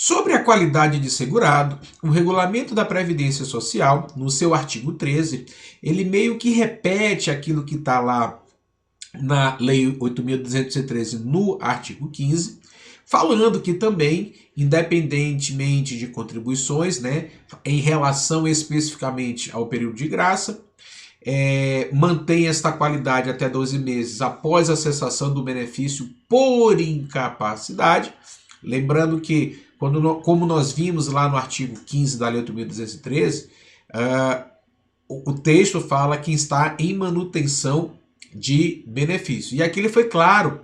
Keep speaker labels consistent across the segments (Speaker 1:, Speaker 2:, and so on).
Speaker 1: Sobre a qualidade de segurado, o Regulamento da Previdência Social, no seu artigo 13, ele meio que repete aquilo que está lá na Lei 8.213, no artigo 15, falando que também, independentemente de contribuições, né, em relação especificamente ao período de graça, mantém esta qualidade até 12 meses após a cessação do benefício por incapacidade. Lembrando que, como nós vimos lá no artigo 15 da Lei 8.213, o texto fala que está em manutenção de benefício. E aqui ele foi claro,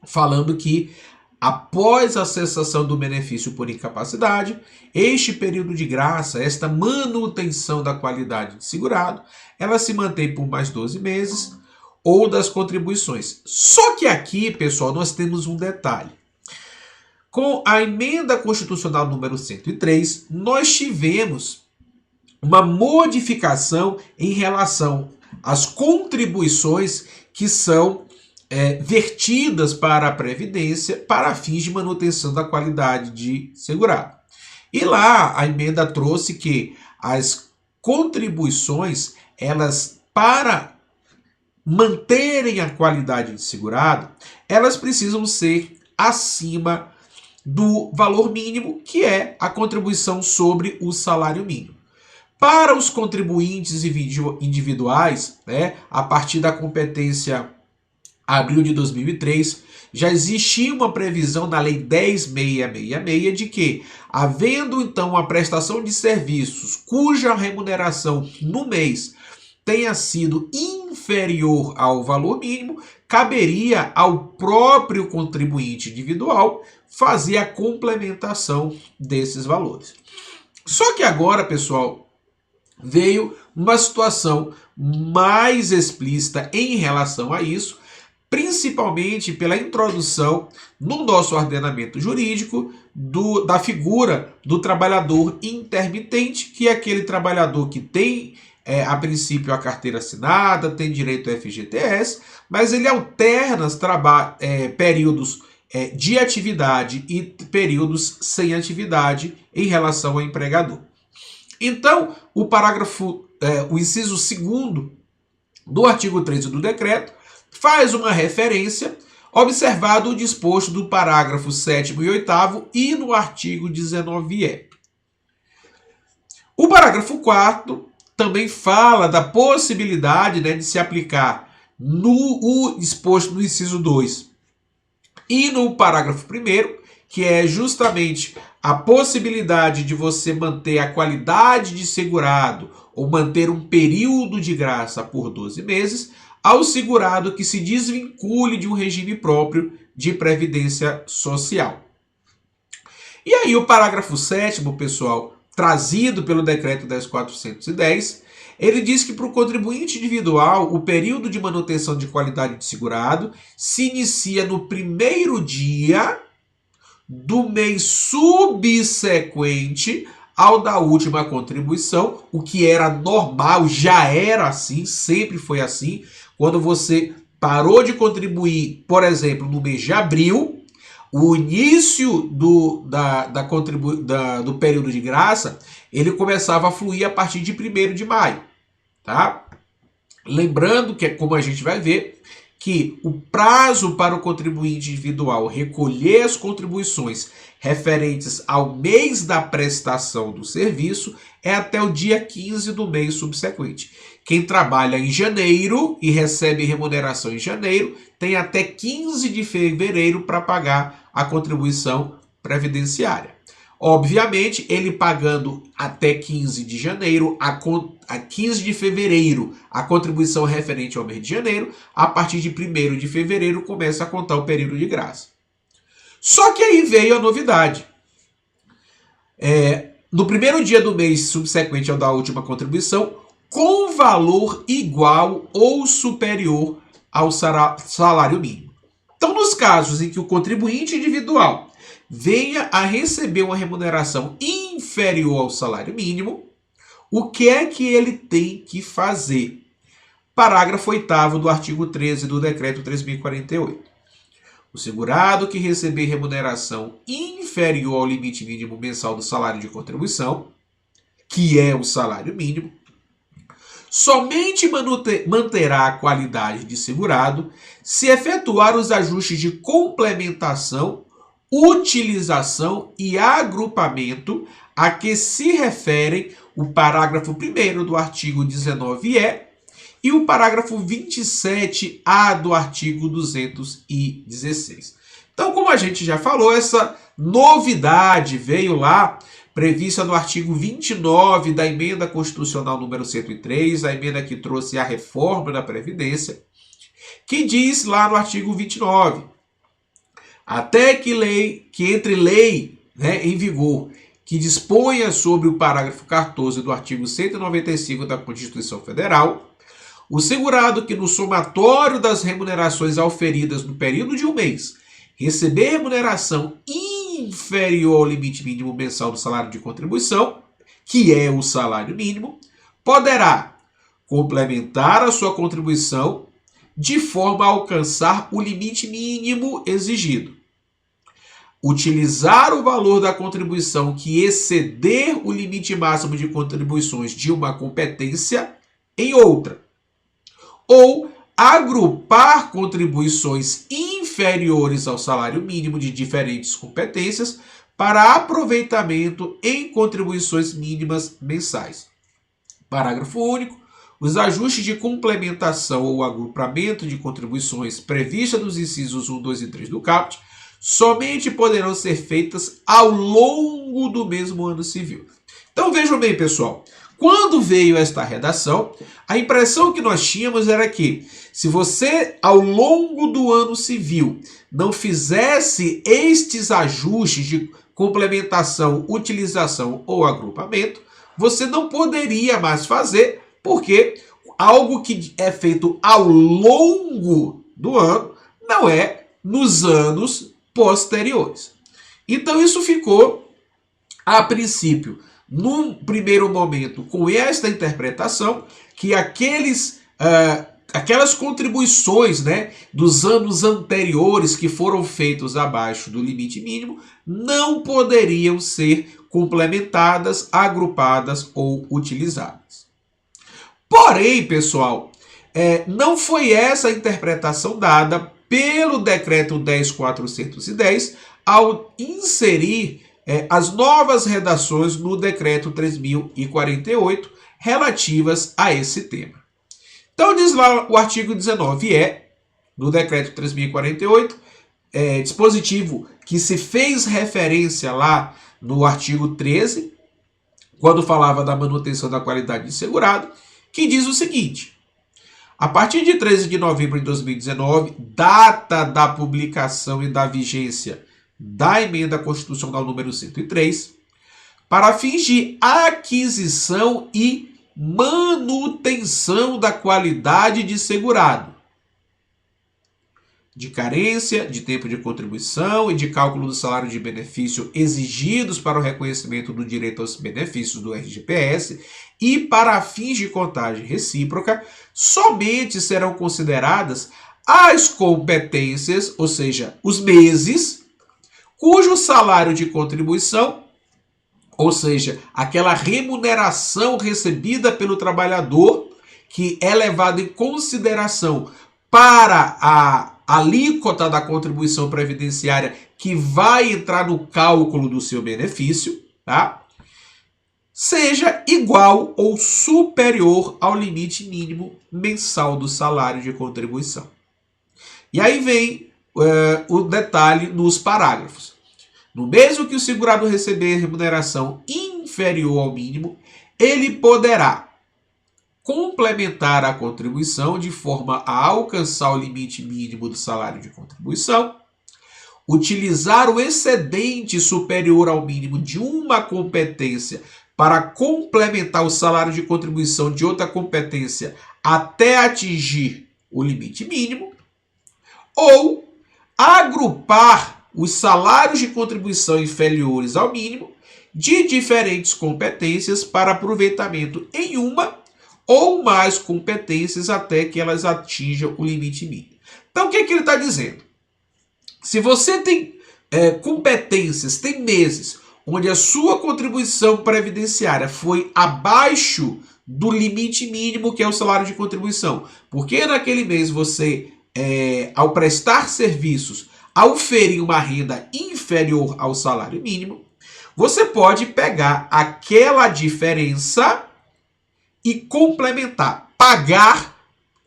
Speaker 1: falando que após a cessação do benefício por incapacidade, este período de graça, esta manutenção da qualidade de segurado, ela se mantém por mais 12 meses ou das contribuições. Só que aqui, pessoal, nós temos um detalhe. Com a emenda constitucional número 103, nós tivemos uma modificação em relação às contribuições que são vertidas para a Previdência para fins de manutenção da qualidade de segurado. E lá a emenda trouxe que as contribuições, elas para manterem a qualidade de segurado, elas precisam ser acima do valor mínimo, que é a contribuição sobre o salário mínimo. Para os contribuintes individuais, né, a partir da competência abril de 2003, já existia uma previsão na Lei 10.666 de que, havendo então uma prestação de serviços cuja remuneração no mês tenha sido inferior ao valor mínimo, caberia ao próprio contribuinte individual fazer a complementação desses valores. Só que agora, pessoal, veio uma situação mais explícita em relação a isso, principalmente pela introdução no nosso ordenamento jurídico da figura do trabalhador intermitente, que é aquele trabalhador que tem, a princípio, a carteira assinada, tem direito ao FGTS, mas ele alterna períodos de atividade e períodos sem atividade em relação ao empregador. Então, o inciso 2º do artigo 13 do decreto faz uma referência, observado o disposto do parágrafo 7º e 8º e no artigo 19e. O parágrafo 4º também fala da possibilidade, né, de se aplicar o disposto no inciso 2 e no parágrafo 1º, que é justamente a possibilidade de você manter a qualidade de segurado ou manter um período de graça por 12 meses, ao segurado que se desvincule de um regime próprio de previdência social. E aí o parágrafo 7º, pessoal, trazido pelo decreto 10.410, ele diz que para o contribuinte individual, o período de manutenção de qualidade de segurado se inicia no primeiro dia do mês subsequente ao da última contribuição, o que era normal, já era assim, sempre foi assim. Quando você parou de contribuir, por exemplo, no mês de abril, o início do período de graça, ele começava a fluir a partir de 1º de maio. Tá? Lembrando que, como a gente vai ver, que o prazo para o contribuinte individual recolher as contribuições referentes ao mês da prestação do serviço é até o dia 15 do mês subsequente. Quem trabalha em janeiro e recebe remuneração em janeiro tem até 15 de fevereiro para pagar a contribuição previdenciária. Obviamente, ele pagando até 15 de janeiro, a 15 de fevereiro, a contribuição referente ao mês de janeiro, a partir de 1º de fevereiro começa a contar o período de graça. Só que aí veio a novidade. No primeiro dia do mês subsequente ao da última contribuição, com valor igual ou superior ao salário mínimo. Então, nos casos em que o contribuinte individual venha a receber uma remuneração inferior ao salário mínimo, o que é que ele tem que fazer? Parágrafo 8º do artigo 13 do decreto 3.048. O segurado que receber remuneração inferior ao limite mínimo mensal do salário de contribuição, que é o salário mínimo, somente manterá a qualidade de segurado se efetuar os ajustes de complementação, utilização e agrupamento a que se referem o parágrafo 1º do artigo 19-E e o parágrafo 27A do artigo 216. Então, como a gente já falou, essa novidade veio lá prevista no artigo 29 da Emenda Constitucional número 103, a emenda que trouxe a reforma da Previdência, que diz lá no artigo 29, até que entre lei, em vigor, que disponha sobre o parágrafo 14 do artigo 195 da Constituição Federal, o segurado que no somatório das remunerações auferidas no período de um mês receber remuneração inferior ao limite mínimo mensal do salário de contribuição, que é o salário mínimo, poderá complementar a sua contribuição de forma a alcançar o limite mínimo exigido. Utilizar o valor da contribuição que exceder o limite máximo de contribuições de uma competência em outra. Ou agrupar contribuições inferiores ao salário mínimo de diferentes competências para aproveitamento em contribuições mínimas mensais. Parágrafo único. Os ajustes de complementação ou agrupamento de contribuições previstas nos incisos 1, 2 e 3 do caput somente poderão ser feitas ao longo do mesmo ano civil. Então vejam bem, pessoal, quando veio esta redação, a impressão que nós tínhamos era que se você, ao longo do ano civil, não fizesse estes ajustes de complementação, utilização ou agrupamento, você não poderia mais fazer, porque algo que é feito ao longo do ano não é nos anos posteriores. Então isso ficou, a princípio, num primeiro momento, com esta interpretação, que aquelas contribuições, dos anos anteriores que foram feitos abaixo do limite mínimo não poderiam ser complementadas, agrupadas ou utilizadas. Porém, pessoal, não foi essa a interpretação dada pelo Decreto 10.410 ao inserir as novas redações no Decreto 3.048 relativas a esse tema. Então diz lá o artigo 19-E do Decreto 3.048, dispositivo que se fez referência lá no artigo 13, quando falava da manutenção da qualidade de segurado, que diz o seguinte: a partir de 13 de novembro de 2019, data da publicação e da vigência da Emenda Constitucional número 103, para fins de aquisição e manutenção da qualidade de segurado, de carência, de tempo de contribuição e de cálculo do salário de benefício exigidos para o reconhecimento do direito aos benefícios do RGPS e para fins de contagem recíproca, somente serão consideradas as competências, ou seja, os meses, cujo salário de contribuição, ou seja, aquela remuneração recebida pelo trabalhador, que é levada em consideração para a alíquota da contribuição previdenciária que vai entrar no cálculo do seu benefício, seja igual ou superior ao limite mínimo mensal do salário de contribuição. E aí vem o detalhe nos parágrafos. No mesmo que o segurado receber remuneração inferior ao mínimo, ele poderá complementar a contribuição de forma a alcançar o limite mínimo do salário de contribuição, utilizar o excedente superior ao mínimo de uma competência para complementar o salário de contribuição de outra competência até atingir o limite mínimo, ou agrupar os salários de contribuição inferiores ao mínimo de diferentes competências para aproveitamento em uma ou mais competências até que elas atinjam o limite mínimo. Então, o que ele está dizendo? Se você tem competências, tem meses onde a sua contribuição previdenciária foi abaixo do limite mínimo, que é o salário de contribuição, porque naquele mês você, ao prestar serviços, auferir uma renda inferior ao salário mínimo, você pode pegar aquela diferença e complementar, pagar,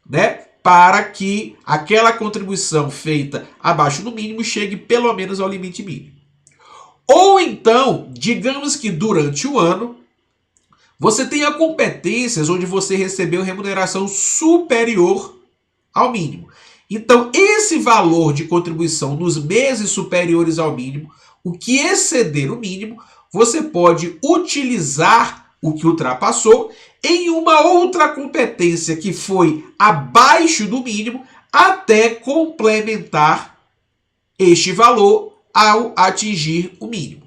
Speaker 1: né, para que aquela contribuição feita abaixo do mínimo chegue pelo menos ao limite mínimo. Ou então, digamos que durante o ano, você tenha competências onde você recebeu remuneração superior ao mínimo. Então, esse valor de contribuição nos meses superiores ao mínimo, o que exceder o mínimo, você pode utilizar o que ultrapassou em uma outra competência que foi abaixo do mínimo até complementar este valor ao atingir o mínimo.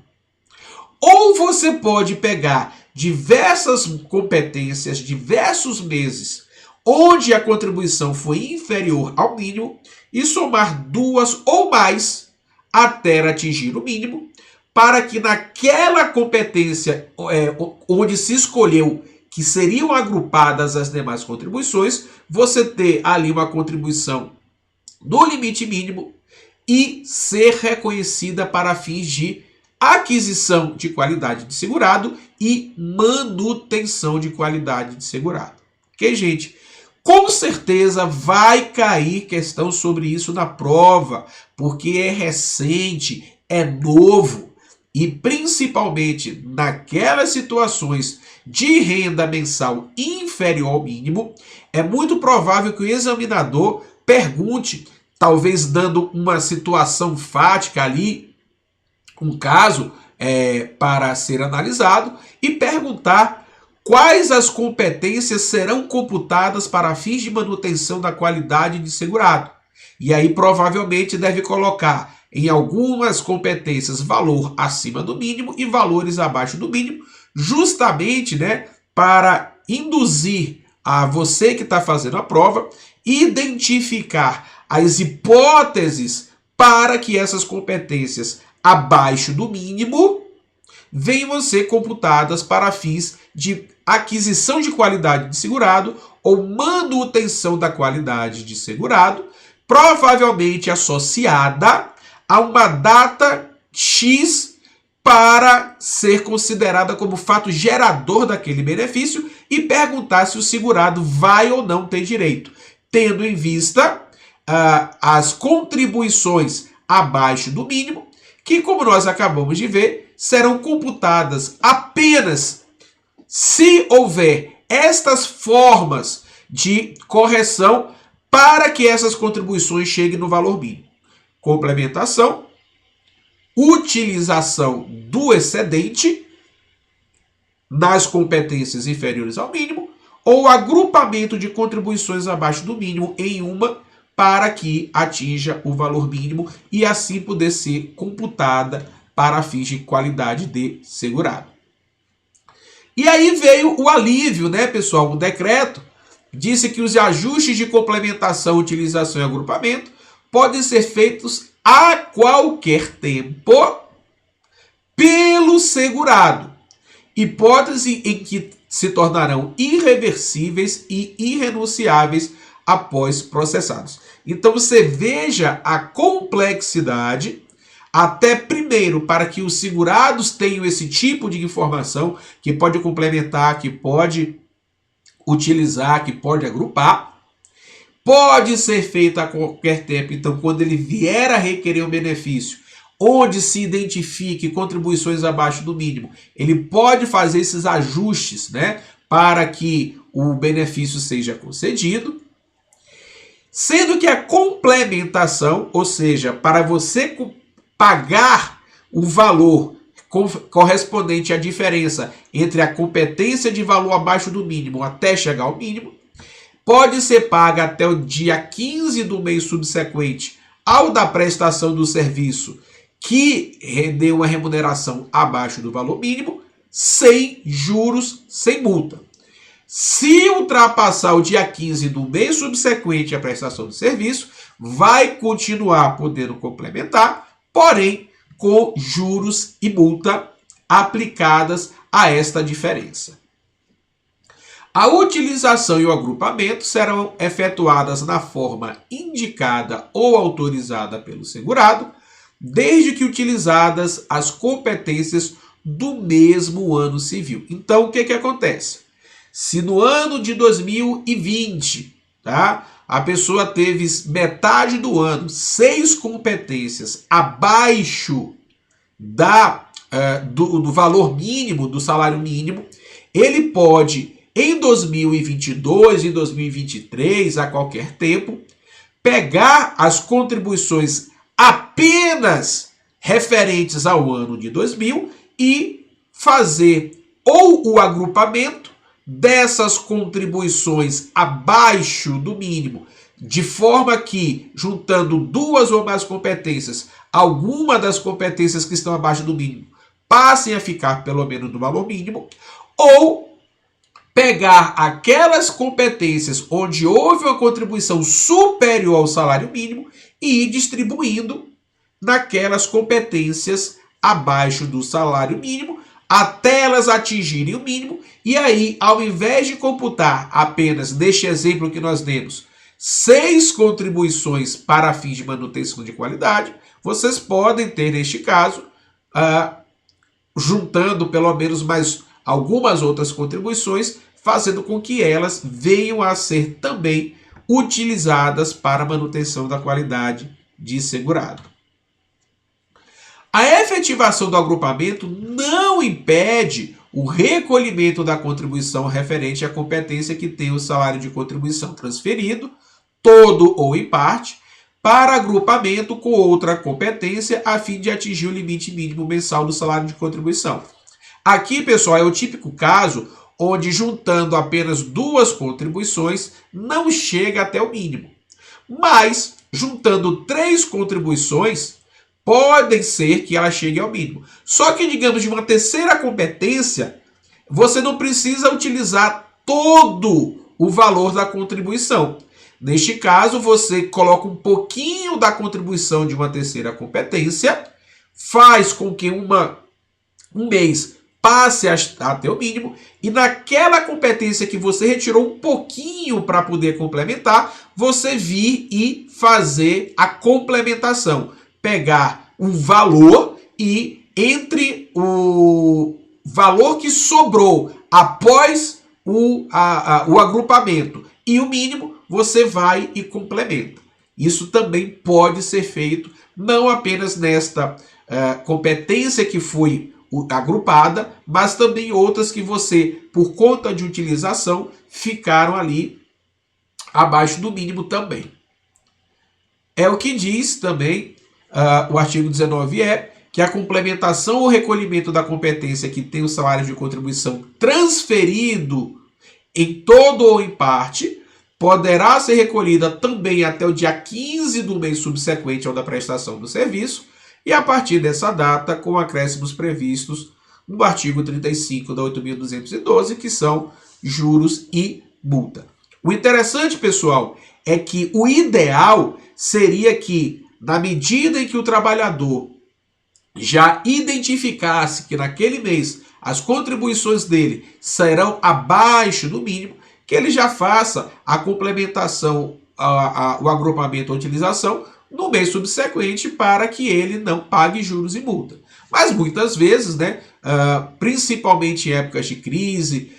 Speaker 1: Ou você pode pegar diversas competências, diversos meses, onde a contribuição foi inferior ao mínimo e somar duas ou mais até atingir o mínimo, para que naquela competência onde se escolheu que seriam agrupadas as demais contribuições, você ter ali uma contribuição no limite mínimo e ser reconhecida para fins de aquisição de qualidade de segurado e manutenção de qualidade de segurado. Ok, gente? Com certeza vai cair questão sobre isso na prova, porque é recente, é novo e principalmente naquelas situações de renda mensal inferior ao mínimo, é muito provável que o examinador pergunte, talvez dando uma situação fática ali, um caso para ser analisado, e perguntar quais as competências serão computadas para fins de manutenção da qualidade de segurado. E aí provavelmente deve colocar em algumas competências valor acima do mínimo e valores abaixo do mínimo, justamente, né, para induzir a você que está fazendo a prova identificar as hipóteses para que essas competências abaixo do mínimo venham a ser computadas para fins de aquisição de qualidade de segurado ou manutenção da qualidade de segurado, provavelmente associada a uma data X para ser considerada como fato gerador daquele benefício e perguntar se o segurado vai ou não ter direito, tendo em vista as contribuições abaixo do mínimo, que, como nós acabamos de ver, serão computadas apenas se houver estas formas de correção para que essas contribuições cheguem no valor mínimo. Complementação, utilização do excedente nas competências inferiores ao mínimo ou agrupamento de contribuições abaixo do mínimo em uma para que atinja o valor mínimo e assim poder ser computada para fins de qualidade de segurado. E aí veio o alívio, né, pessoal? O decreto disse que os ajustes de complementação, utilização e agrupamento podem ser feitos a qualquer tempo pelo segurado, hipótese em que se tornarão irreversíveis e irrenunciáveis após processados. Então você veja a complexidade, até primeiro para que os segurados tenham esse tipo de informação, que pode complementar, que pode utilizar, que pode agrupar. Pode ser feito a qualquer tempo, então quando ele vier a requerer um benefício, onde se identifique contribuições abaixo do mínimo, ele pode fazer esses ajustes, né, para que o benefício seja concedido. Sendo que a complementação, ou seja, para você pagar o valor correspondente à diferença entre a competência de valor abaixo do mínimo até chegar ao mínimo, pode ser paga até o dia 15 do mês subsequente ao da prestação do serviço que rendeu uma remuneração abaixo do valor mínimo, sem juros, sem multa. Se ultrapassar o dia 15 do mês subsequente à prestação do serviço, vai continuar podendo complementar, porém com juros e multa aplicadas a esta diferença. A utilização e o agrupamento serão efetuadas na forma indicada ou autorizada pelo segurado, desde que utilizadas as competências do mesmo ano civil. Então, o que acontece? Se no ano de 2020, tá, a pessoa teve metade do ano 6 competências abaixo do valor mínimo, do salário mínimo, ele pode, em 2022 e 2023, a qualquer tempo, pegar as contribuições apenas referentes ao ano de 2000 e fazer ou o agrupamento dessas contribuições abaixo do mínimo, de forma que, juntando duas ou mais competências, alguma das competências que estão abaixo do mínimo passem a ficar pelo menos no valor mínimo, ou pegar aquelas competências onde houve uma contribuição superior ao salário mínimo e ir distribuindo naquelas competências abaixo do salário mínimo, até elas atingirem o mínimo, e aí, ao invés de computar apenas, neste exemplo que nós demos, 6 contribuições para fins de manutenção de qualidade, vocês podem ter, neste caso, juntando pelo menos mais algumas outras contribuições, fazendo com que elas venham a ser também utilizadas para manutenção da qualidade de segurado. A efetivação do agrupamento não impede o recolhimento da contribuição referente à competência que tem o salário de contribuição transferido, todo ou em parte, para agrupamento com outra competência a fim de atingir o limite mínimo mensal do salário de contribuição. Aqui, pessoal, é o típico caso onde, juntando apenas duas contribuições, não chega até o mínimo. Mas, juntando 3 contribuições, podem ser que ela chegue ao mínimo. Só que, digamos, de uma terceira competência, você não precisa utilizar todo o valor da contribuição. Neste caso, você coloca um pouquinho da contribuição de uma terceira competência, faz com que um mês passe até o mínimo, e naquela competência que você retirou um pouquinho para poder complementar, você vir e fazer a complementação. Pegar um valor e entre o valor que sobrou após o agrupamento e o mínimo, você vai e complementa. Isso também pode ser feito não apenas nesta competência que foi agrupada, mas também outras que você, por conta de utilização, ficaram ali abaixo do mínimo também. É o que diz também o artigo 19 que a complementação ou recolhimento da competência que tem o salário de contribuição transferido em todo ou em parte poderá ser recolhida também até o dia 15 do mês subsequente ao da prestação do serviço e a partir dessa data com acréscimos previstos no artigo 35 da 8.212, que são juros e multa. O interessante, pessoal, é que o ideal seria que, na medida em que o trabalhador já identificasse que naquele mês as contribuições dele serão abaixo do mínimo, que ele já faça a complementação, o agrupamento, a utilização no mês subsequente para que ele não pague juros e multa. Mas muitas vezes, né, principalmente em épocas de crise,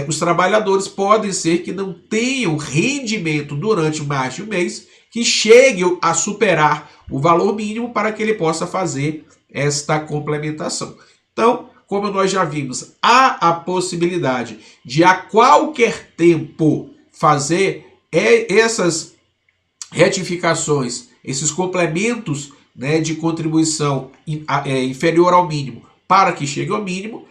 Speaker 1: os trabalhadores podem ser que não tenham rendimento durante mais de um mês que chegue a superar o valor mínimo para que ele possa fazer esta complementação. Então, como nós já vimos, há a possibilidade de a qualquer tempo fazer essas retificações, esses complementos, né, de contribuição inferior ao mínimo para que chegue ao mínimo,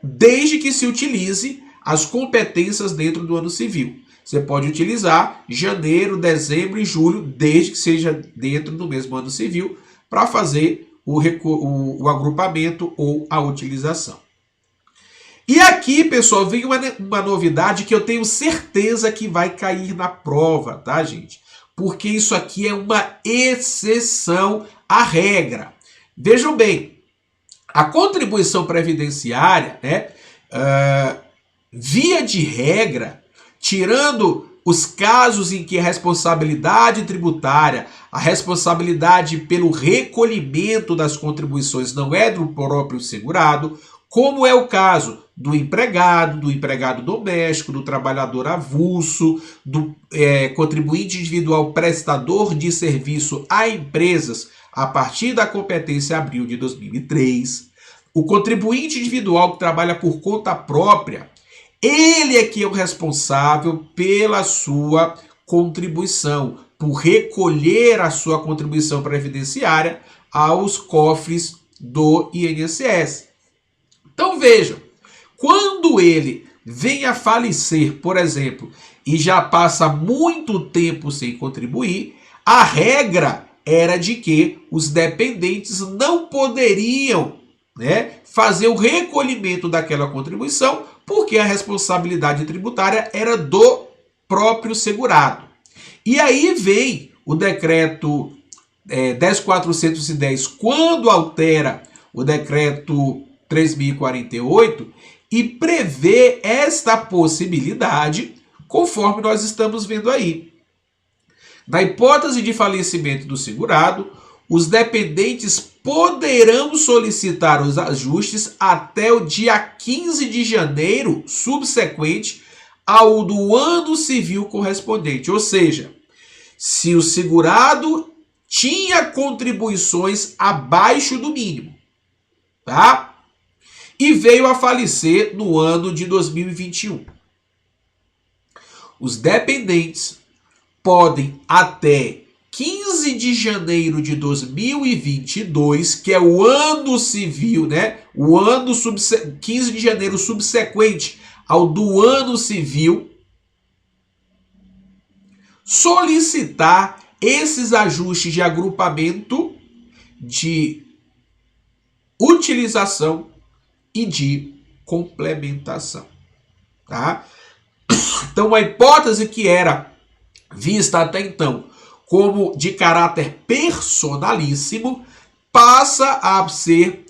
Speaker 1: desde que se utilize as competências dentro do ano civil. Você pode utilizar janeiro, dezembro e julho, desde que seja dentro do mesmo ano civil, para fazer o agrupamento ou a utilização. E aqui, pessoal, vem uma novidade que eu tenho certeza que vai cair na prova, tá, gente? Porque isso aqui é uma exceção à regra. Vejam bem, a contribuição previdenciária, né, via de regra, tirando os casos em que a responsabilidade tributária, a responsabilidade pelo recolhimento das contribuições não é do próprio segurado, como é o caso do empregado doméstico, do trabalhador avulso, do contribuinte individual prestador de serviço a empresas a partir da competência abril de 2003, o contribuinte individual que trabalha por conta própria, ele é que é o responsável pela sua contribuição, por recolher a sua contribuição previdenciária aos cofres do INSS. Então vejam, quando ele vem a falecer, por exemplo, e já passa muito tempo sem contribuir, a regra era de que os dependentes não poderiam, né, fazer o recolhimento daquela contribuição, porque a responsabilidade tributária era do próprio segurado. E aí vem o decreto 10.410, quando altera o decreto 3.048 e prevê esta possibilidade, conforme nós estamos vendo aí. Na hipótese de falecimento do segurado, os dependentes poderão solicitar os ajustes até o dia 15 de janeiro subsequente ao do ano civil correspondente. Ou seja, se o segurado tinha contribuições abaixo do mínimo, tá? E veio a falecer no ano de 2021. Os dependentes podem até 15 de janeiro de 2022, que é o ano civil, né? O ano 15 de janeiro subsequente ao do ano civil, solicitar esses ajustes de agrupamento, de utilização e de complementação, tá? Então, a hipótese que era vista até então como de caráter personalíssimo passa a ser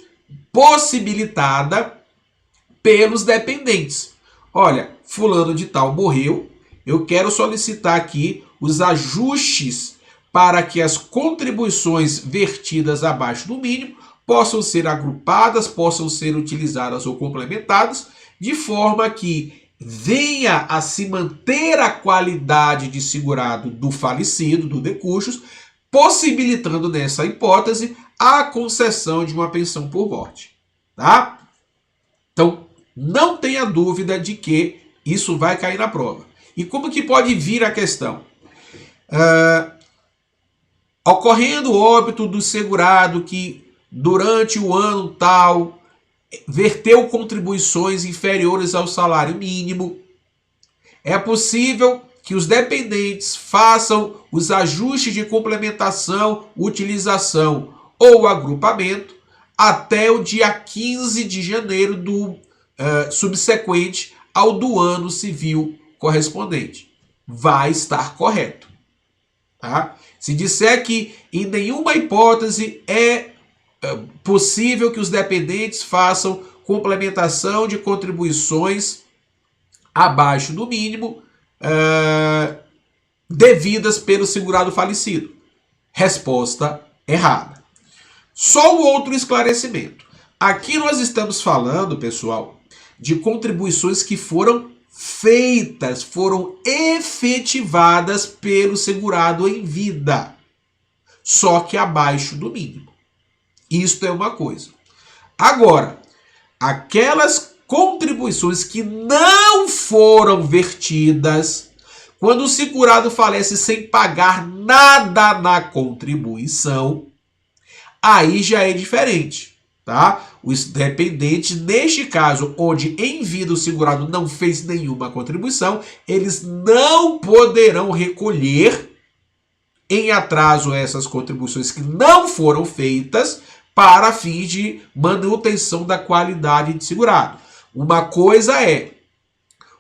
Speaker 1: possibilitada pelos dependentes. Olha, fulano de tal morreu, eu quero solicitar aqui os ajustes para que as contribuições vertidas abaixo do mínimo possam ser agrupadas, possam ser utilizadas ou complementadas, de forma que venha a se manter a qualidade de segurado do falecido, do decursos, possibilitando nessa hipótese a concessão de uma pensão por morte, tá? Então, não tenha dúvida de que isso vai cair na prova. E como que pode vir a questão? Ocorrendo o óbito do segurado que durante o ano tal verteu contribuições inferiores ao salário mínimo, é possível que os dependentes façam os ajustes de complementação, utilização ou agrupamento até o dia 15 de janeiro do subsequente ao do ano civil correspondente. Vai estar correto, tá? Se disser que em nenhuma hipótese é possível que os dependentes façam complementação de contribuições abaixo do mínimo devidas pelo segurado falecido. Resposta errada. Só um outro esclarecimento. Aqui nós estamos falando, pessoal, de contribuições que foram feitas, foram efetivadas pelo segurado em vida, só que abaixo do mínimo. Isto é uma coisa. Agora, aquelas contribuições que não foram vertidas, quando o segurado falece sem pagar nada na contribuição, aí já é diferente, tá? Os dependentes, neste caso, onde em vida o segurado não fez nenhuma contribuição, eles não poderão recolher em atraso essas contribuições que não foram feitas para fins de manutenção da qualidade de segurado. Uma coisa é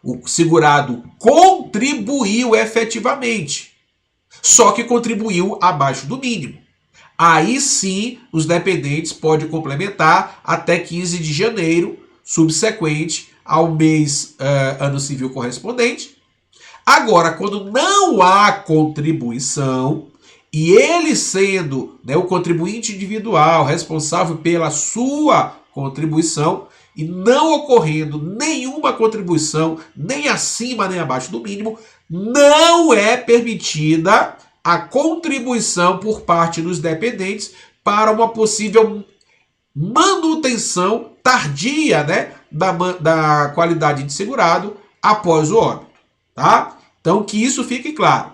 Speaker 1: o segurado contribuiu efetivamente, só que contribuiu abaixo do mínimo. Aí sim, os dependentes podem complementar até 15 de janeiro, subsequente ao mês ano civil correspondente. Agora, quando não há contribuição, e ele sendo, né, o contribuinte individual responsável pela sua contribuição, e não ocorrendo nenhuma contribuição, nem acima nem abaixo do mínimo, não é permitida a contribuição por parte dos dependentes para uma possível manutenção tardia, né, da qualidade de segurado após o óbito. Tá? Então, que isso fique claro.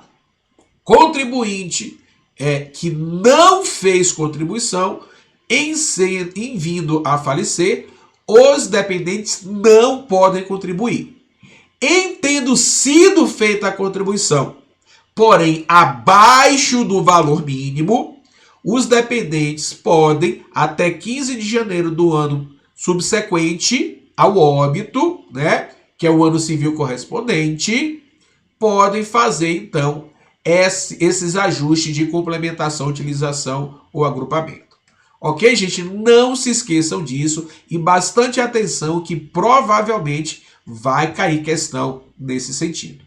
Speaker 1: Contribuinte que não fez contribuição, em vindo a falecer, os dependentes não podem contribuir. Em tendo sido feita a contribuição, porém abaixo do valor mínimo, os dependentes podem, até 15 de janeiro do ano subsequente ao óbito, né, que é o ano civil correspondente, podem fazer, então, esses ajustes de complementação, utilização ou agrupamento. Ok, gente? Não se esqueçam disso e bastante atenção que provavelmente vai cair questão nesse sentido.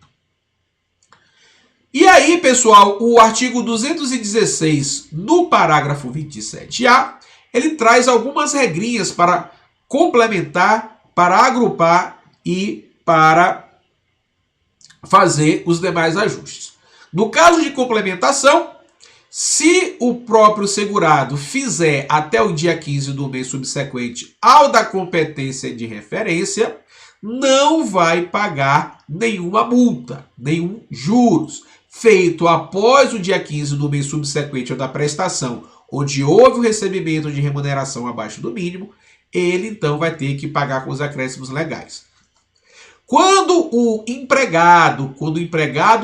Speaker 1: E aí, pessoal, o artigo 216, no parágrafo 27A, ele traz algumas regrinhas para complementar, para agrupar e para fazer os demais ajustes. No caso de complementação, se o próprio segurado fizer até o dia 15 do mês subsequente ao da competência de referência, não vai pagar nenhuma multa, nenhum juros. Feito após o dia 15 do mês subsequente ao da prestação, onde houve o recebimento de remuneração abaixo do mínimo, ele então vai ter que pagar com os acréscimos legais. Quando o empregado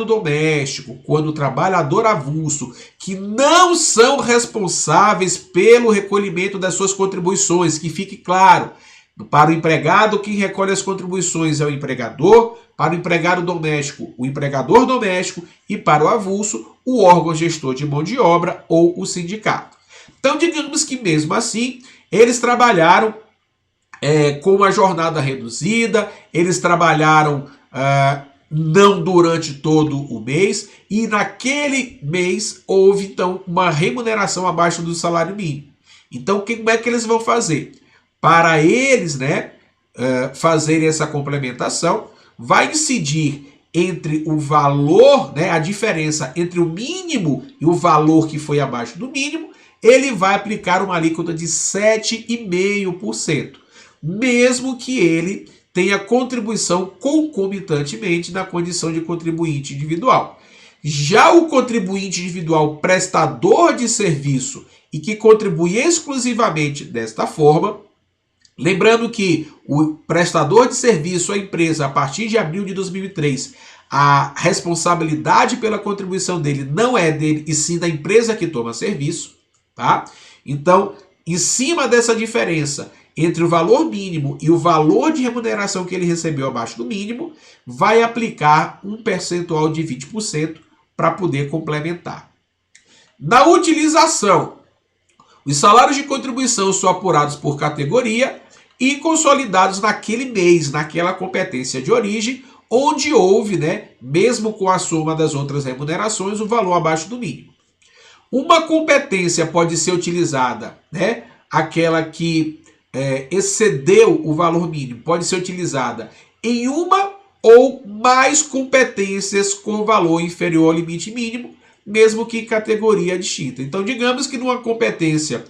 Speaker 1: doméstico, quando o trabalhador avulso, que não são responsáveis pelo recolhimento das suas contribuições, que fique claro, para o empregado, quem recolhe as contribuições é o empregador, para o empregado doméstico, o empregador doméstico, e para o avulso, o órgão gestor de mão de obra ou o sindicato. Então, digamos que mesmo assim, eles trabalharam com uma jornada reduzida, eles trabalharam não durante todo o mês, e naquele mês houve então uma remuneração abaixo do salário mínimo. Então, como é que eles vão fazer? Para eles, né, fazerem essa complementação, vai incidir entre o valor, né, a diferença entre o mínimo e o valor que foi abaixo do mínimo, ele vai aplicar uma alíquota de 7,5%. Mesmo que ele tenha contribuição concomitantemente na condição de contribuinte individual. Já o contribuinte individual prestador de serviço e que contribui exclusivamente desta forma, lembrando que o prestador de serviço, a empresa, a partir de abril de 2003, a responsabilidade pela contribuição dele não é dele, e sim da empresa que toma serviço, tá? Então, em cima dessa diferença entre o valor mínimo e o valor de remuneração que ele recebeu abaixo do mínimo, vai aplicar um percentual de 20% para poder complementar. Na utilização, os salários de contribuição são apurados por categoria e consolidados naquele mês, naquela competência de origem, onde houve, né, mesmo com a soma das outras remunerações, o valor abaixo do mínimo. Uma competência pode ser utilizada, né, aquela que excedeu o valor mínimo, pode ser utilizada em uma ou mais competências com valor inferior ao limite mínimo, mesmo que em categoria distinta. Então, digamos que numa competência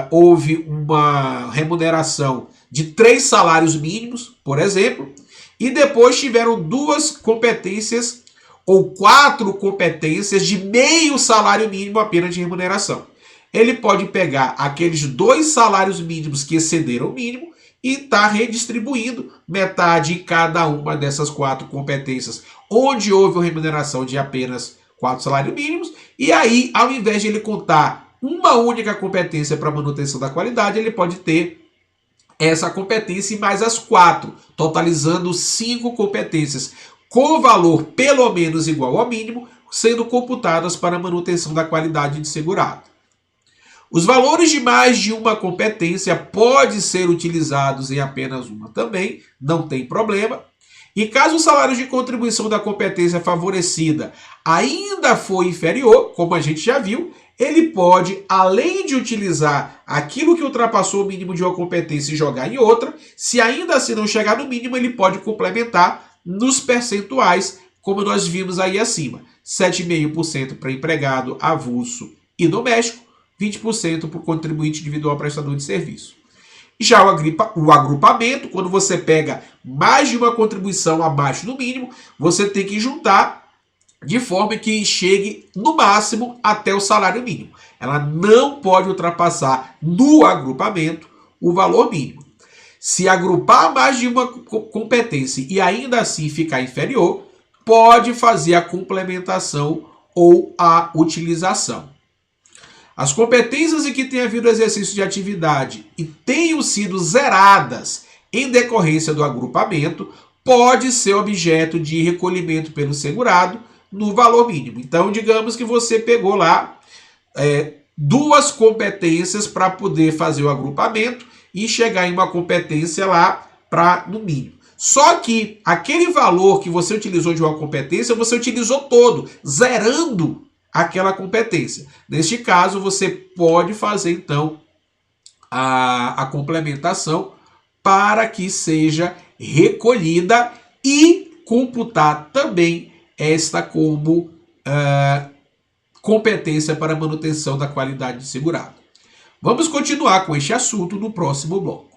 Speaker 1: houve uma remuneração de 3 salários mínimos, por exemplo, e depois tiveram 2 competências ou 4 competências de meio salário mínimo apenas de remuneração. Ele pode pegar aqueles 2 salários mínimos que excederam o mínimo e está redistribuindo metade em cada uma dessas 4 competências, onde houve uma remuneração de apenas 4 salários mínimos, e aí, ao invés de ele contar uma única competência para manutenção da qualidade, ele pode ter essa competência e mais as 4, totalizando 5 competências com valor pelo menos igual ao mínimo, sendo computadas para a manutenção da qualidade de segurado. Os valores de mais de uma competência podem ser utilizados em apenas uma também, não tem problema. E caso o salário de contribuição da competência favorecida ainda for inferior, como a gente já viu, ele pode, além de utilizar aquilo que ultrapassou o mínimo de uma competência e jogar em outra, se ainda assim não chegar no mínimo, ele pode complementar nos percentuais, como nós vimos aí acima. 7,5% para empregado, avulso e doméstico, 20% para o contribuinte individual prestador de serviço. Já o agrupamento, quando você pega mais de uma contribuição abaixo do mínimo, você tem que juntar de forma que chegue no máximo até o salário mínimo. Ela não pode ultrapassar no agrupamento o valor mínimo. Se agrupar mais de uma competência e ainda assim ficar inferior, pode fazer a complementação ou a utilização. As competências em que tenha havido exercício de atividade e tenham sido zeradas em decorrência do agrupamento, pode ser objeto de recolhimento pelo segurado no valor mínimo. Então, digamos que você pegou lá 2 competências para poder fazer o agrupamento e chegar em uma competência lá no mínimo. Só que aquele valor que você utilizou de uma competência, você utilizou todo, zerando aquela competência. Neste caso, você pode fazer, então, a complementação para que seja recolhida e computar também esta como competência para manutenção da qualidade de segurado. Vamos continuar com este assunto no próximo bloco.